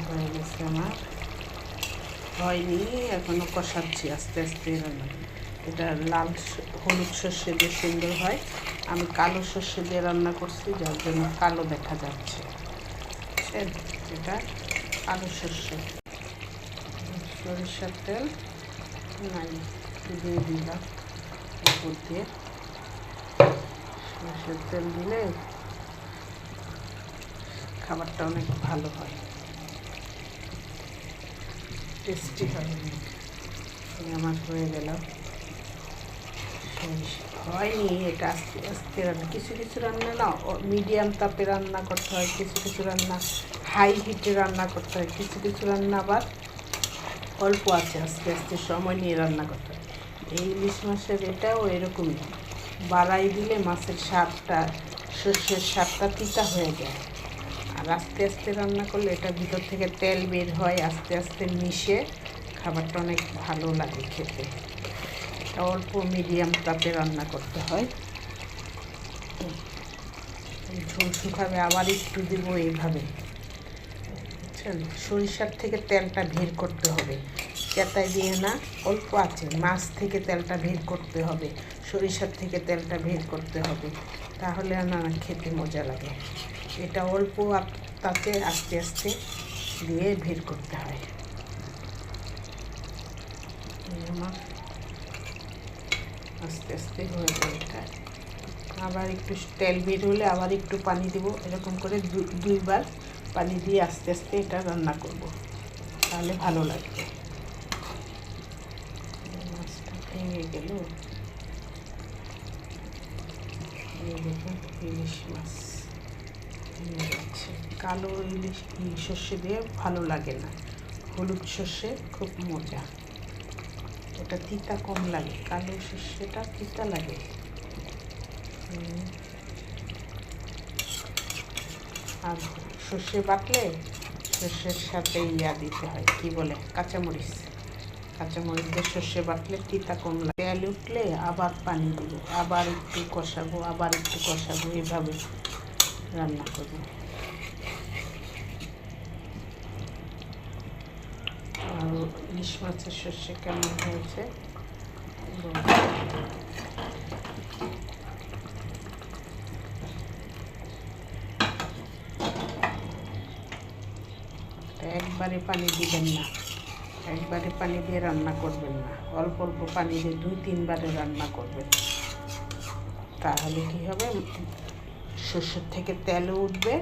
হয়ে গেছে আমার, হয়নি এখনও, কষাচ্ছি আস্তে আস্তে রান্না। এটা লাল হলুদ সর্ষে দিয়ে সুন্দর হয়, আমি কালো সর্ষে দিয়ে রান্না করছি যার জন্য কালো দেখা যাচ্ছে, বুঝছেন? এটা কালো সর্ষে। সরিষার তেল নাই, দিয়ে দিলাম উপর দিয়ে। সরিষার তেল দিলে খাবারটা অনেক ভালো হয়, টেস্টি হয়। আমার হয়ে গেল, হয়নি এটা আস্তে আস্তে রান্না। কিছু কিছু রান্না না মিডিয়াম তাপে রান্না করতে হয়, কিছু কিছু রান্না হাই হিটে রান্না করতে হয়, কিছু কিছু রান্না আবার অল্প আছে আস্তে আস্তে সময় নিয়ে রান্না করতে হয়। এই ইলিশ মাছের এটাও এরকমই, বাড়াই দিলে মাছের স্বাদটা, সর্ষের স্বাদটা তিতা হয়ে যায়। আর আস্তে আস্তে রান্না করলে এটা ভিতর থেকে তেল বের হয়, আস্তে আস্তে মিশে খাবারটা অনেক ভালো লাগে খেতে। এটা অল্প মিডিয়াম তাপে রান্না করতে হয়। ঝোল শুকাবে, আবার একটু দেবো এইভাবে, বুঝছেন? সরিষার থেকে তেলটা বের করতে হবে, চেতায় দিয়ে না, অল্প আছে মাছ থেকে তেলটা বের করতে হবে, সরিষার থেকে তেলটা বের করতে হবে, তাহলে না খেতে মজা লাগে। এটা অল্প তাতে আস্তে আস্তে দিয়ে বের করতে হয়। আমার আস্তে আস্তে হয়ে যায় এটা। আবার একটু তেল বের হলে আবার একটু পানি দেবো, এরকম করে দুইবার পানি দিয়ে আস্তে আস্তে এটা রান্না করব, তাহলে ভালো লাগবে। মাছটা ভেঙে গেল, এই দেখুন ইলিশ মাছ ভেঙে যাচ্ছে। কালো ইলিশ সর্ষে দিয়ে ভালো লাগে না, হলুদ সর্ষে খুব মজা, ওটা তিতা কম লাগে, কালো সর্ষেটা তিতা লাগে। আর সর্ষে বাটলে সর্ষের সাথে দিতে হয়, কি বলে, কাঁচামরিচ, কাঁচামরিচ দিয়ে সর্ষে বাটলে তিতা কম লাগে। তেল উঠলে আবার পানি দিব, আবার একটু কষাবো, আবার একটু কষাবো, এভাবে রান্না করবো। আর ইলিশ মাছের সর্ষে কেমন হয়েছে একবারে পানি দিবেন না, একবারে পানি দিয়ে রান্না করবেন না, অল্প অল্প পানি দিয়ে 2-3বারে রান্না করবেন, তাহলে কি হবে, সর্ষের থেকে তেলও উঠবে,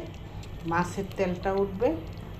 মাছের তেলটা উঠবে,